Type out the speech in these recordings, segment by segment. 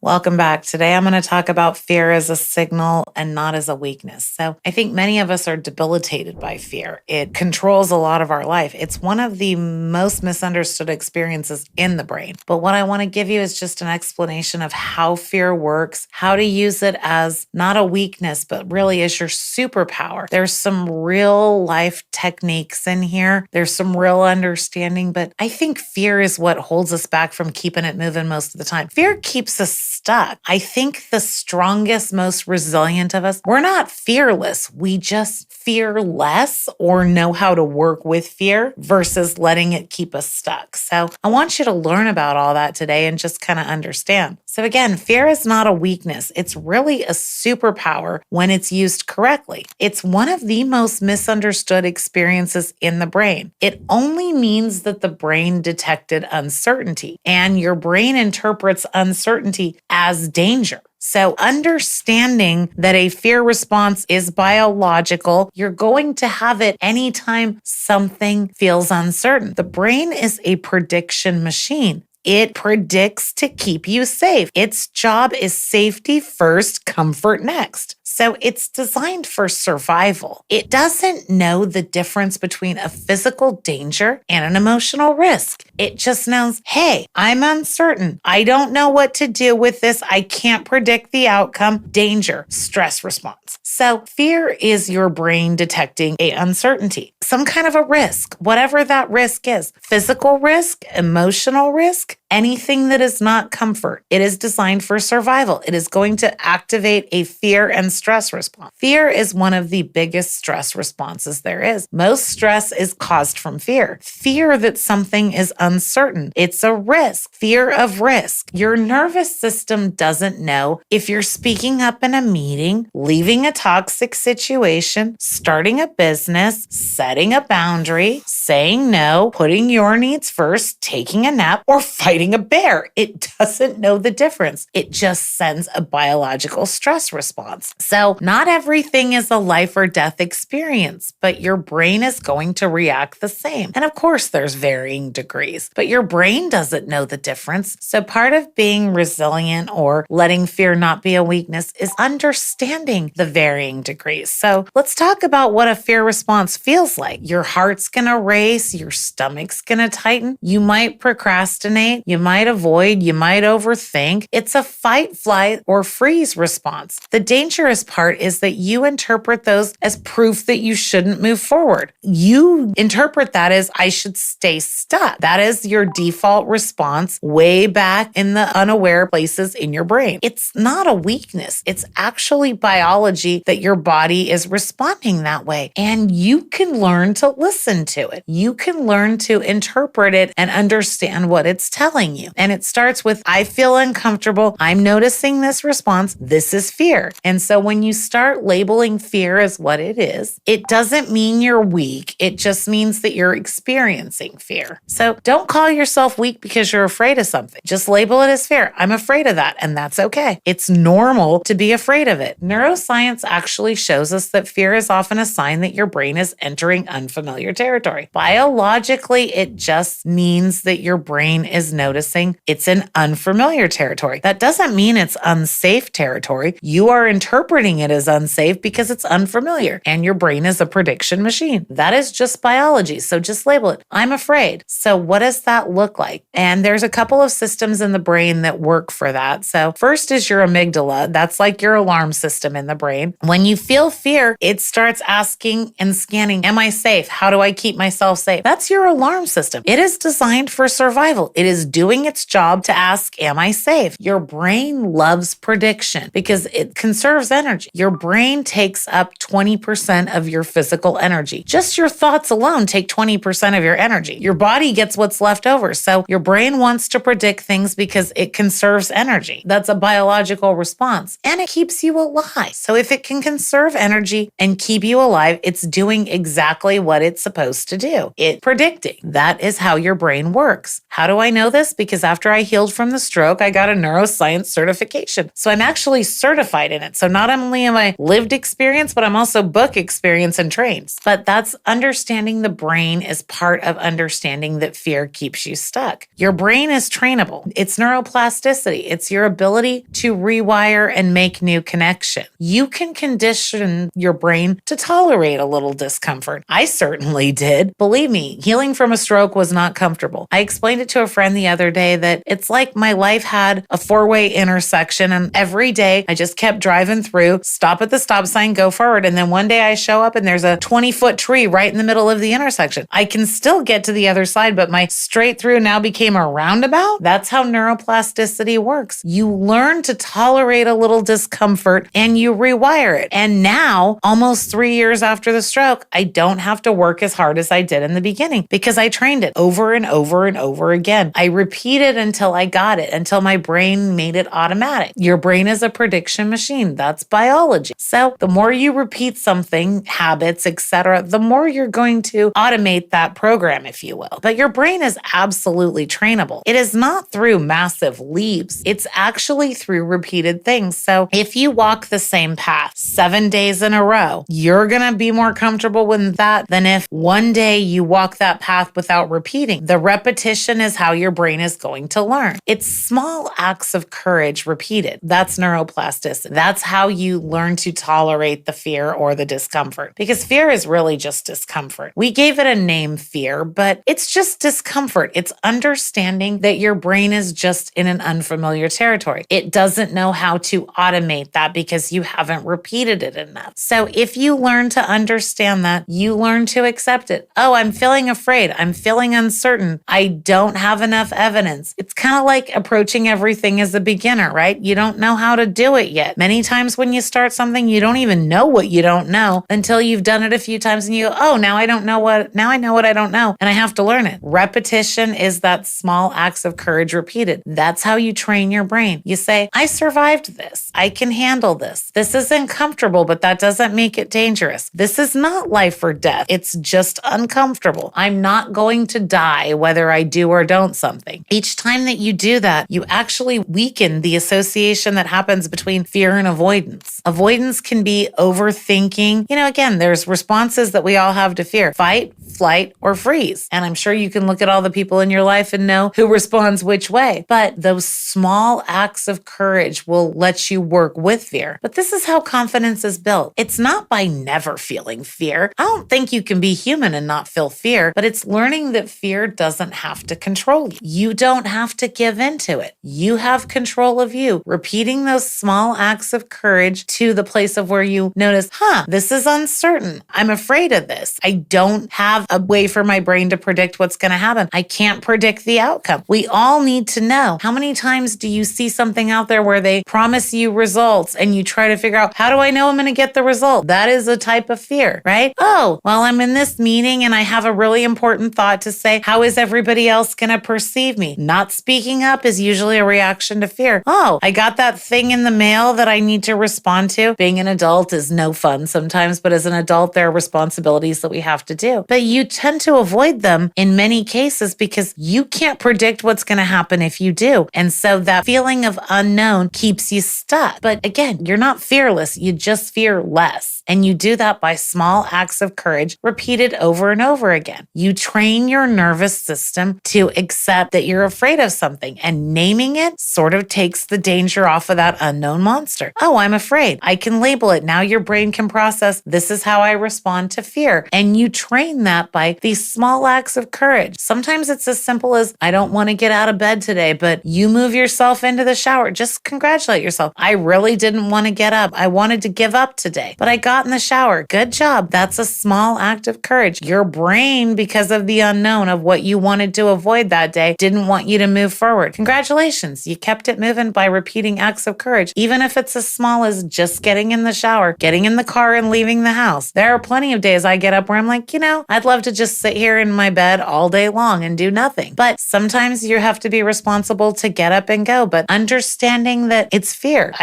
Welcome back. Today I'm going to talk about fear as a signal and not as a weakness. So I think many of us are debilitated by fear. It controls a lot of our life. It's one of the most misunderstood experiences in the brain. But what I want to give you is just an explanation of how fear works, how to use it as not a weakness, but really as your superpower. There's some real life techniques in here. There's some real understanding, but I think fear is what holds us back from keeping it moving most of the time. Fear keeps us stuck. I think the strongest, most resilient of us, we're not fearless. We just fear less or know how to work with fear versus letting it keep us stuck. So I want you to learn about all that today and just kind of understand. So again, fear is not a weakness. It's really a superpower when it's used correctly. It's one of the most misunderstood experiences in the brain. It only means that the brain detected uncertainty, and your brain interprets uncertainty as danger. So understanding that a fear response is biological, you're going to have it anytime something feels uncertain. The brain is a prediction machine. It predicts to keep you safe. Its job is safety first, comfort next. So it's designed for survival. It doesn't know the difference between a physical danger and an emotional risk. It just knows, hey, I'm uncertain. I don't know what to do with this. I can't predict the outcome. Danger, stress response. So fear is your brain detecting an uncertainty, some kind of a risk, whatever that risk is. Physical risk, emotional risk, anything that is not comfort. It is designed for survival. It is going to activate a fear and stress response. Fear is one of the biggest stress responses there is. Most stress is caused from fear. Fear that something is uncertain. It's a risk. Fear of risk. Your nervous system doesn't know if you're speaking up in a meeting, leaving a toxic situation, starting a business, setting a boundary, saying no, putting your needs first, taking a nap, or fighting a bear. It doesn't know the difference. It just sends a biological stress response. So not everything is a life or death experience, but your brain is going to react the same. And of course, there's varying degrees, but your brain doesn't know the difference. So part of being resilient or letting fear not be a weakness is understanding the varying degrees. So let's talk about what a fear response feels like. Your heart's going to race, your stomach's going to tighten. You might procrastinate, you might avoid, you might overthink. It's a fight, flight, or freeze response. The dangerous part is that you interpret those as proof that you shouldn't move forward. You interpret that as I should stay stuck. That is your default response way back in the unaware places in your brain. It's not a weakness. It's actually biology that your body is responding that way. And you can learn to listen to it. You can learn to interpret it and understand what it's telling you. And it starts with, I feel uncomfortable. I'm noticing this response. This is fear. And so when you start labeling fear as what it is, it doesn't mean you're weak. It just means that you're experiencing fear. So don't call yourself weak because you're afraid of something. Just label it as fear. I'm afraid of that, and that's okay. It's normal to be afraid of it. Neuroscience actually shows us that fear is often a sign that your brain is entering unfamiliar territory. Biologically, it just means that your brain is noticing it's in unfamiliar territory. That doesn't mean it's unsafe territory. You are interpreting it as unsafe because it's unfamiliar, and your brain is a prediction machine. That is just biology. So just label it. I'm afraid. So what does that look like? And there's a couple of systems in the brain that work for that. So first is your amygdala. That's like your alarm system in the brain. When you feel fear, it starts asking and scanning, am I safe? How do I keep myself safe? That's your alarm system. It is designed for survival. It is doing its job to ask, am I safe? Your brain loves prediction because it conserves energy. Your brain takes up 20% of your physical energy. Just your thoughts alone take 20% of your energy. Your body gets what's left over. So your brain wants to predict things because it conserves energy. That's a biological response. And it keeps you alive. So if it can conserve energy and keep you alive, it's doing exactly what it's supposed to do. It's predicting. That is how your brain works. How do I know this? Because after I healed from the stroke, I got a neuroscience certification. So I'm actually certified in it. So not am not only am I lived experience, but I'm also book experience and trains. But that's understanding the brain is part of understanding that fear keeps you stuck. Your brain is trainable. It's neuroplasticity. It's your ability to rewire and make new connection. You can condition your brain to tolerate a little discomfort. I certainly did. Believe me, healing from a stroke was not comfortable. I explained it to a friend the other day that it's like my life had a four-way intersection, and every day I just kept driving through, stop at the stop sign, go forward, and then one day I show up and there's a 20-foot tree right in the middle of the intersection. I can still get to the other side, but my straight through now became a roundabout. That's how neuroplasticity works. You learn to tolerate a little discomfort and you rewire it. And now, almost 3 years after the stroke, I don't have to work as hard as I did in the beginning because I trained it over and over and over again. I repeated until I got it, until my brain made it automatic. Your brain is a prediction machine. That's biology. So the more you repeat something, habits, etc., the more you're going to automate that program, if you will. But your brain is absolutely trainable. It is not through massive leaps. It's actually through repeated things. So if you walk the same path 7 days in a row, you're going to be more comfortable with that than if one day you walk that path without repeating. The repetition is how your brain is going to learn. It's small acts of courage repeated. That's neuroplasticity. That's how you learn to tolerate the fear or the discomfort, because fear is really just discomfort. We gave it a name, fear, but it's just discomfort. It's understanding that your brain is just in an unfamiliar territory. It doesn't know how to automate that because you haven't repeated it enough. So if you learn to understand that, you learn to accept it. Oh, I'm feeling afraid. I'm feeling uncertain. I don't have enough evidence. It's kind of like approaching everything as a beginner, right? You don't know how to do it yet. Many times when you start something, you don't even know what you don't know until you've done it a few times and you go, oh, now I know what I don't know and I have to learn it. Repetition is that small acts of courage repeated. That's how you train your brain. You say, I survived this. I can handle this. This isn't comfortable, but that doesn't make it dangerous. This is not life or death. It's just uncomfortable. I'm not going to die whether I do or don't something. Each time that you do that, you actually weaken the association that happens between fear and avoidance. Avoidance can be overthinking. Again, there's responses that we all have to fear: fight, flight, or freeze. And I'm sure you can look at all the people in your life and know who responds which way. But those small acts of courage will let you work with fear. But this is how confidence is built. It's not by never feeling fear. I don't think you can be human and not feel fear, but it's learning that fear doesn't have to control you. You don't have to give into it. You have control of you. Repeating those small acts of courage to the place of where you notice, this is uncertain. I'm afraid of this. I don't have a way for my brain to predict what's going to happen. I can't predict the outcome. We all need to know. How many times do you see something out there where they promise you results and you try to figure out, how do I know I'm going to get the result? That is a type of fear, right? Oh, well, I'm in this meeting and I have a really important thought to say. How is everybody else going to perceive me? Not speaking up is usually a reaction to fear. Oh, I got that thing in the mail that I need to respond to. Being an adult is no fun sometimes, but as an adult, there are responsibilities that we have to do. But you tend to avoid them in many cases because you can't predict what's going to happen if you do. And so that feeling of unknown keeps you stuck. But again, you're not fearless. You just fear less. And you do that by small acts of courage repeated over and over again. You train your nervous system to accept that you're afraid of something, and naming it sort of takes the danger off of that unknown monster. Oh, I'm afraid. I can label it. Now your brain can process, this is how I respond to fear. And you train that by these small acts of courage. Sometimes it's as simple as, I don't want to get out of bed today, but you move yourself into the shower. Just congratulate yourself. I really didn't want to get up. I wanted to give up today, but I got in the shower. Good job. That's a small act of courage. Your brain, because of the unknown of what you wanted to avoid that day, didn't want you to move forward. Congratulations. You kept it moving by repeating acts of courage, even if it's as small as just getting in the shower, getting in the car and leaving the house. There are plenty of days I get up where I'm like, I'd love love to just sit here in my bed all day long and do nothing. But sometimes you have to be responsible to get up and go. But understanding that it's fear.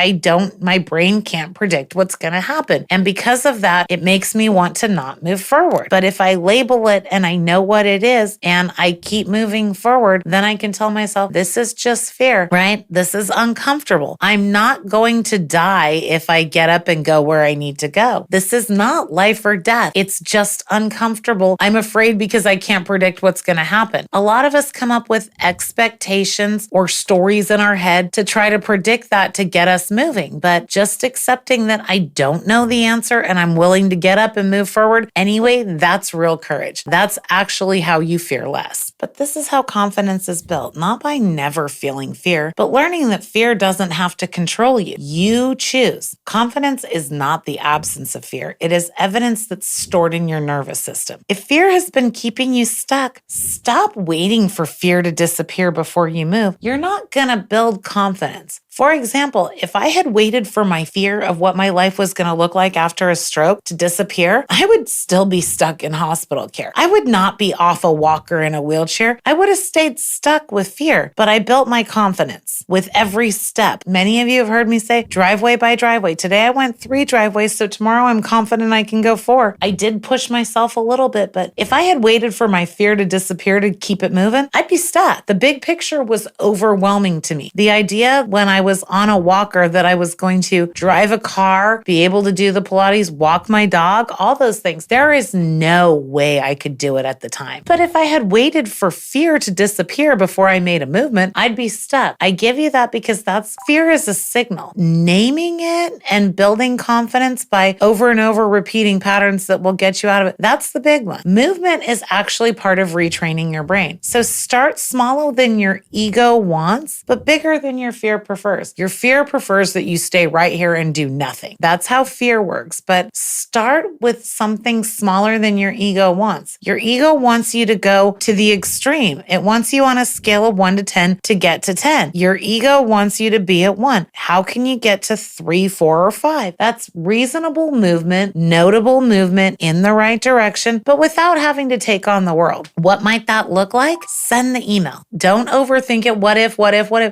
My brain can't predict what's going to happen. And because of that, it makes me want to not move forward. But if I label it and I know what it is and I keep moving forward, then I can tell myself, this is just fear, right? This is uncomfortable. I'm not going to die if I get up and go where I need to go. This is not life or death. It's just uncomfortable. I'm afraid because I can't predict what's going to happen. A lot of us come up with expectations or stories in our head to try to predict that to get us moving. But just accepting that I don't know the answer and I'm willing to get up and move forward anyway, that's real courage. That's actually how you fear less. But this is how confidence is built, not by never feeling fear, but learning that fear doesn't have to control you. You choose. Confidence is not the absence of fear. It is evidence that's stored in your nervous system. If fear has been keeping you stuck, stop waiting for fear to disappear before you move. You're not going to build confidence. For example, if I had waited for my fear of what my life was going to look like after a stroke to disappear, I would still be stuck in hospital care. I would not be off a walker in a wheelchair. I would have stayed stuck with fear, but I built my confidence with every step. Many of you have heard me say driveway by driveway. Today I went 3 driveways, so tomorrow I'm confident I can go 4. I did push myself a little bit, but if I had waited for my fear to disappear to keep it moving, I'd be stuck. The big picture was overwhelming to me. The idea when I was on a walker that I was going to drive a car, be able to do the Pilates, walk my dog, all those things. There is no way I could do it at the time. But if I had waited for fear to disappear before I made a movement, I'd be stuck. I give you that because fear is a signal. Naming it and building confidence by over and over repeating patterns that will get you out of it. That's the big one. Movement is actually part of retraining your brain. So start smaller than your ego wants, but bigger than your fear prefers. Your fear prefers that you stay right here and do nothing. That's how fear works. But start with something smaller than your ego wants. Your ego wants you to go to the extreme. It wants you on a scale of 1 to 10 to get to 10. Your ego wants you to be at 1. How can you get to 3, 4, or 5? That's reasonable movement, notable movement in the right direction, but without having to take on the world. What might that look like? Send the email. Don't overthink it. What if?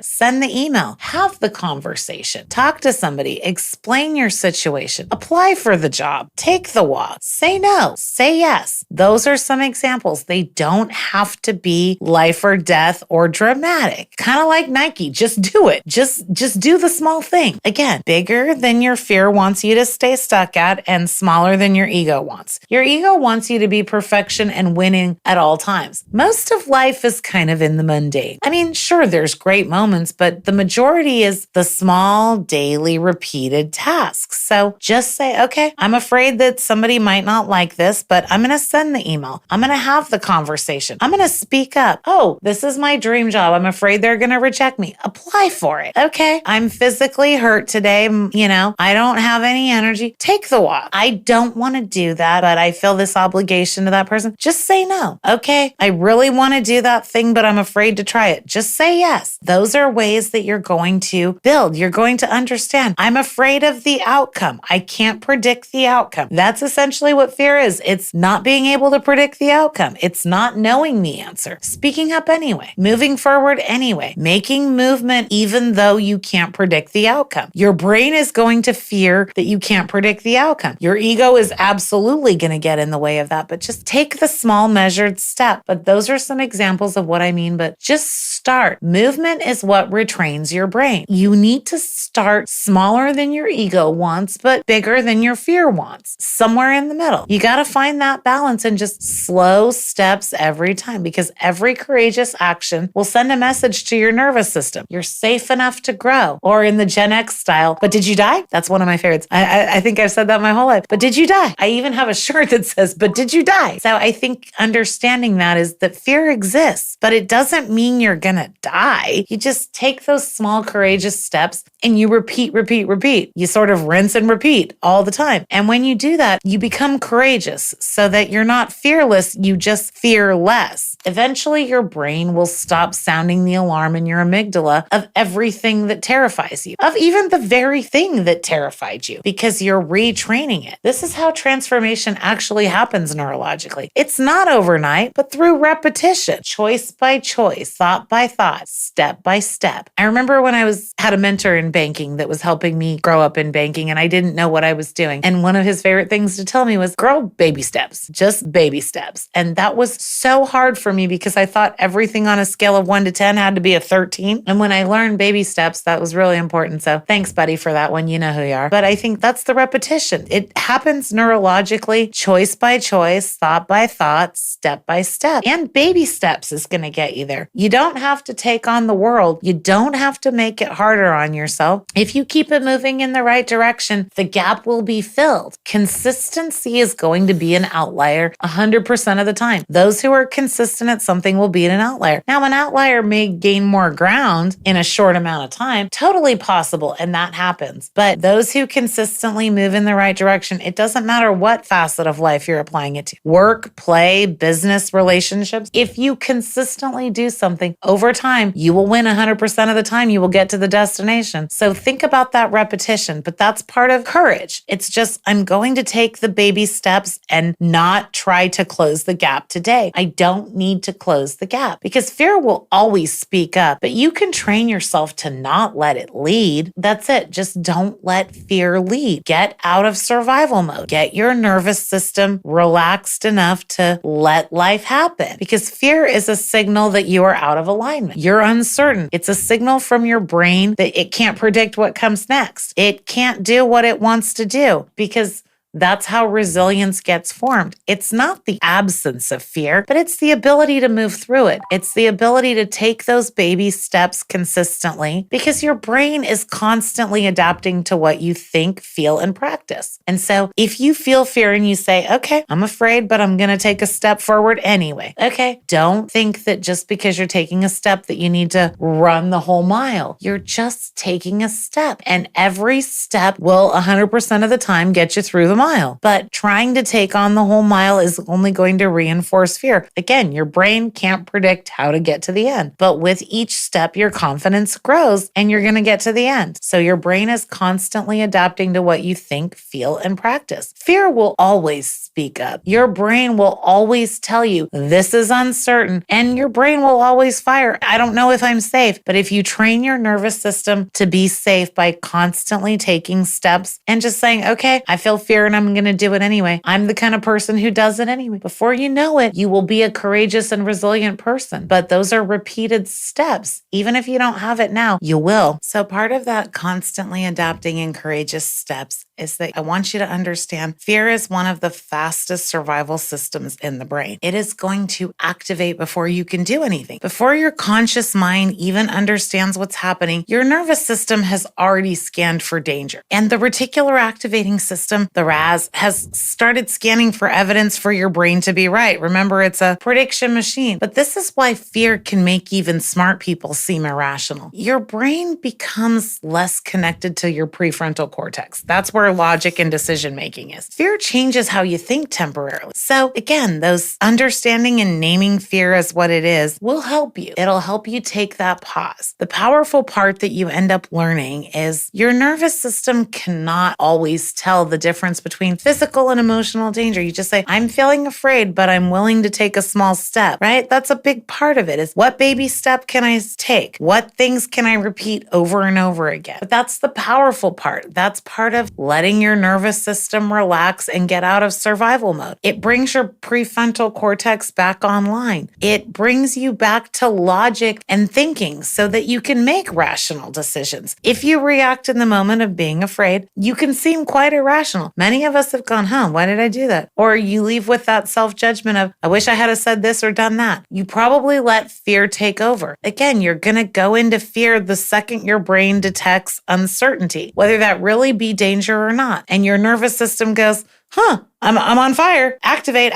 Send the email. Have the conversation. Talk to somebody. Explain your situation. Apply for the job. Take the walk. Say no. Say yes. Those are some examples. They don't have to be life or death or dramatic. Kind of like Nike. Just do it. Just do the small thing. Again, bigger than your fear wants you to stay stuck at and smaller than your ego wants. Your ego wants you to be perfection and winning at all times. Most of life is kind of in the mundane. I mean, sure, there's great moments, but the majority is the small, daily, repeated tasks. So just say, okay, I'm afraid that somebody might not like this, but I'm going to send the email. I'm going to have the conversation. I'm going to speak up. Oh, this is my dream job. I'm afraid they're going to reject me. Apply for it. Okay, I'm physically hurt today. I don't have any energy. Take the walk. I don't want to do that, but I feel this obligation to that person. Just say no. Okay, I really want to do that thing, but I'm afraid to try it. Just say yes. Those are ways that you're going to build. You're going to understand. I'm afraid of the outcome. I can't predict the outcome. That's essentially what fear is. It's not being able to predict the outcome. It's not knowing the answer. Speaking up anyway. Moving forward anyway. Making movement even though you can't predict the outcome. Your brain is going to fear that you can't predict the outcome. Your ego is absolutely going to get in the way of that, but just take the small measured step. But those are some examples of what I mean, but just start. Movement is what retrains your brain. You need to start smaller than your ego wants, but bigger than your fear wants. Somewhere in the middle. You got to find that balance and just slow steps every time, because every courageous action will send a message to your nervous system. You're safe enough to grow. Or in the Gen X style, but did you die? That's one of my favorites. I think I've said that my whole life. But did you die? I even have a shirt that says, but did you die? So I think understanding that is that fear exists, but it doesn't mean you're going to die. You just take those small courageous steps and you repeat, repeat, repeat. You sort of rinse and repeat all the time. And when you do that, you become courageous so that you're not fearless, you just fear less. Eventually, your brain will stop sounding the alarm in your amygdala of everything that terrifies you, of even the very thing that terrified you, because you're retraining it. This is how transformation actually happens neurologically. It's not overnight, but through repetition, choice by choice, thought by thought, step by step. I remember when I had a mentor in banking that was helping me grow up in banking, and I didn't know what I was doing. And one of his favorite things to tell me was, girl, baby steps, just baby steps. And that was so hard for me because I thought everything on a scale of 1 to 10 had to be a 13. And when I learned baby steps, that was really important. So thanks, buddy, for that one. You know who you are. But I think that's the repetition. It happens neurologically, choice by choice, thought by thought, step by step. And baby steps is going to get you there. You don't have to take on the world. You don't have to make it harder on yourself. If you keep it moving in the right direction, the gap will be filled. Consistency is going to be an outlier 100% of the time. Those who are consistent at something will be an outlier. Now, an outlier may gain more ground in a short amount of time, totally possible, and that happens. But those who consistently move in the right direction, it doesn't matter what facet of life you're applying it to. Work, play, business, relationships. If you consistently do something over time, you will win 100% of the time. You will get to the destination. So think about that repetition, but that's part of courage. It's just, I'm going to take the baby steps and not try to close the gap today. I don't need to close the gap because fear will always speak up, but you can train yourself to not let it lead. That's it. Just don't let fear lead. Get out of survival mode. Get your nervous system relaxed enough to let life happen, because fear is a signal that you are out of alignment. You're uncertain. It's a signal from your brain that it can't predict what comes next. It can't do what it wants to do, because that's how resilience gets formed. It's not the absence of fear, but it's the ability to move through it. It's the ability to take those baby steps consistently, because your brain is constantly adapting to what you think, feel, and practice. And so if you feel fear and you say, okay, I'm afraid, but I'm going to take a step forward anyway. Okay, don't think that just because you're taking a step that you need to run the whole mile. You're just taking a step, and every step will 100% of the time get you through the mile. But trying to take on the whole mile is only going to reinforce fear. Again, your brain can't predict how to get to the end. But with each step, your confidence grows and you're going to get to the end. So your brain is constantly adapting to what you think, feel, and practice. Fear will always speak up. Your brain will always tell you this is uncertain, and your brain will always fire. I don't know if I'm safe. But if you train your nervous system to be safe by constantly taking steps and just saying, okay, I feel fear and I'm going to do it anyway. I'm the kind of person who does it anyway. Before you know it, you will be a courageous and resilient person. But those are repeated steps. Even if you don't have it now, you will. So part of that constantly adapting and courageous steps is that I want you to understand fear is one of the fastest survival systems in the brain. It is going to activate before you can do anything. Before your conscious mind even understands what's happening, your nervous system has already scanned for danger. And the reticular activating system, the RAS, has started scanning for evidence for your brain to be right. Remember, it's a prediction machine. But this is why fear can make even smart people seem irrational. Your brain becomes less connected to your prefrontal cortex. That's where logic and decision making is. Fear changes how you think temporarily. So again, those understanding and naming fear as what it is will help you. It'll help you take that pause. The powerful part that you end up learning is your nervous system cannot always tell the difference between physical and emotional danger. You just say, I'm feeling afraid, but I'm willing to take a small step, right? That's a big part of it, is what baby step can I take? What things can I repeat over and over again? But that's the powerful part. That's part of letting your nervous system relax and get out of survival mode. It brings your prefrontal cortex back online. It brings you back to logic and thinking so that you can make rational decisions. If you react in the moment of being afraid, you can seem quite irrational. Many of us have gone, why did I do that? Or you leave with that self-judgment of, I wish I had said this or done that. You probably let fear take over. Again, you're going to go into fear the second your brain detects uncertainty, whether that really be danger or not. And your nervous system goes, I'm on fire. Activate.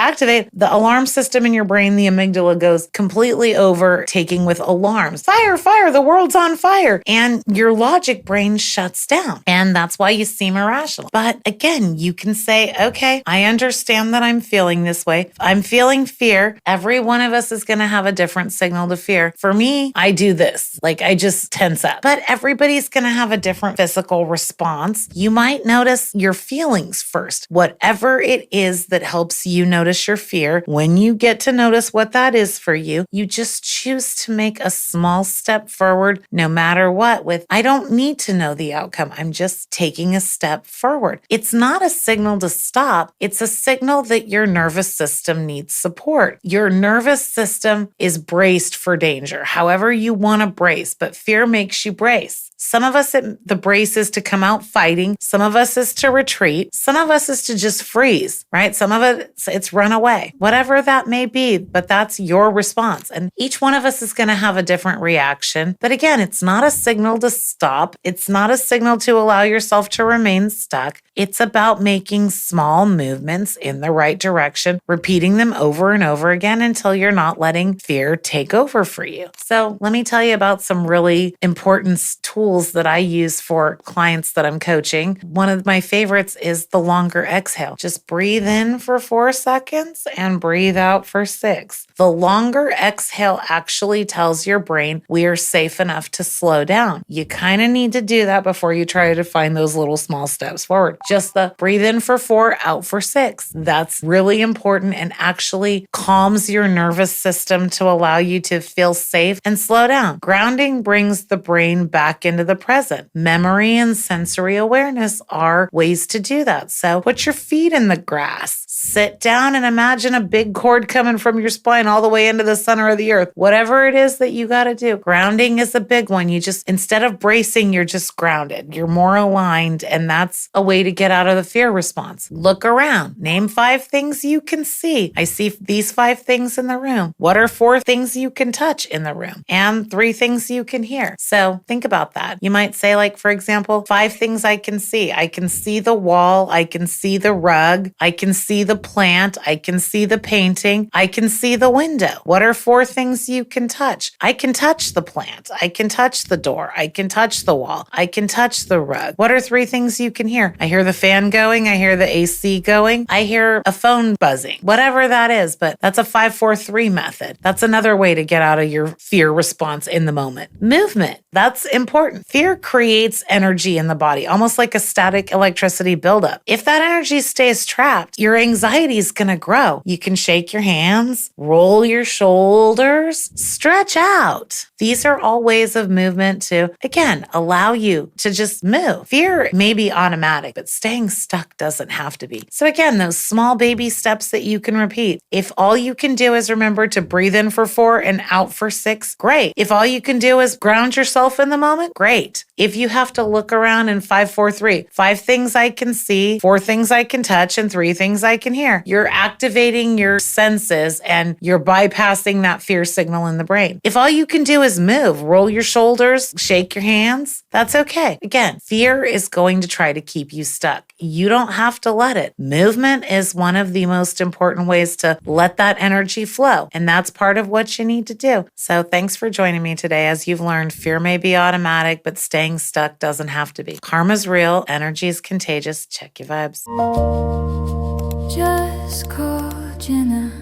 The alarm system in your brain, the amygdala, goes completely over, taking with alarms. Fire, the world's on fire. And your logic brain shuts down. And that's why you seem irrational. But again, you can say, okay, I understand that I'm feeling this way. I'm feeling fear. Every one of us is going to have a different signal to fear. For me, I do this. Like I just tense up. But everybody's going to have a different physical response. You might notice your feelings first. Whatever it is that helps you notice your fear, when you get to notice what that is for you, you just choose to make a small step forward no matter what with, I don't need to know the outcome. I'm just taking a step forward. It's not a signal to stop. It's a signal that your nervous system needs support. Your nervous system is braced for danger, however you want to brace, but fear makes you brace. Some of us, the brace is to come out fighting. Some of us is to retreat. Some of us is to just freeze, right? Some of it's run away, whatever that may be, but that's your response. And each one of us is going to have a different reaction. But again, it's not a signal to stop. It's not a signal to allow yourself to remain stuck. It's about making small movements in the right direction, repeating them over and over again until you're not letting fear take over for you. So let me tell you about some really important tools that I use for clients that I'm coaching. One of my favorites is the longer exhale. Just breathe in for 4 seconds and breathe out for 6. The longer exhale actually tells your brain we are safe enough to slow down. You kind of need to do that before you try to find those little small steps forward. Just the breathe in for 4, out for 6. That's really important and actually calms your nervous system to allow you to feel safe and slow down. Grounding brings the brain back into the present. Memory and sensory awareness are ways to do that. So put your feet in the grass. Sit down and imagine a big cord coming from your spine all the way into the center of the earth. Whatever it is that you got to do. Grounding is a big one. You just, instead of bracing, you're just grounded. You're more aligned, and that's a way to get out of the fear response. Look around. Name 5 things you can see. I see these 5 things in the room. What are 4 things you can touch in the room? And 3 things you can hear. So think about that. You might say, like, for example, 5 things I can see. I can see the wall. I can see the rug. I can see the plant. I can see the painting. I can see the window. What are 4 things you can touch? I can touch the plant. I can touch the door. I can touch the wall. I can touch the rug. What are 3 things you can hear? I hear the fan going. I hear the AC going. I hear a phone buzzing. Whatever that is, but that's a 5-4-3 method. That's another way to get out of your fear response in the moment. Movement. That's important. Fear creates energy in the body, almost like a static electricity buildup. If that energy stays trapped, your anxiety is going to grow. You can shake your hands, roll your shoulders, stretch out. These are all ways of movement to, again, allow you to just move. Fear may be automatic, but staying stuck doesn't have to be. So again, those small baby steps that you can repeat. If all you can do is remember to breathe in for 4 and out for 6, great. If all you can do is ground yourself in the moment, great. If you have to look around in 5-4-3, 5 things I can see, 4 things I can touch, and 3 things I can hear. You're activating your senses and you're bypassing that fear signal in the brain. If all you can do is move, roll your shoulders, shake your hands, that's okay. Again, fear is going to try to keep you stuck. You don't have to let it. Movement is one of the most important ways to let that energy flow. And that's part of what you need to do. So thanks for joining me today. As you've learned, fear may be automatic, but staying stuck doesn't have to be. Karma's real. Energy is contagious. Check your vibes. Just call Jenna.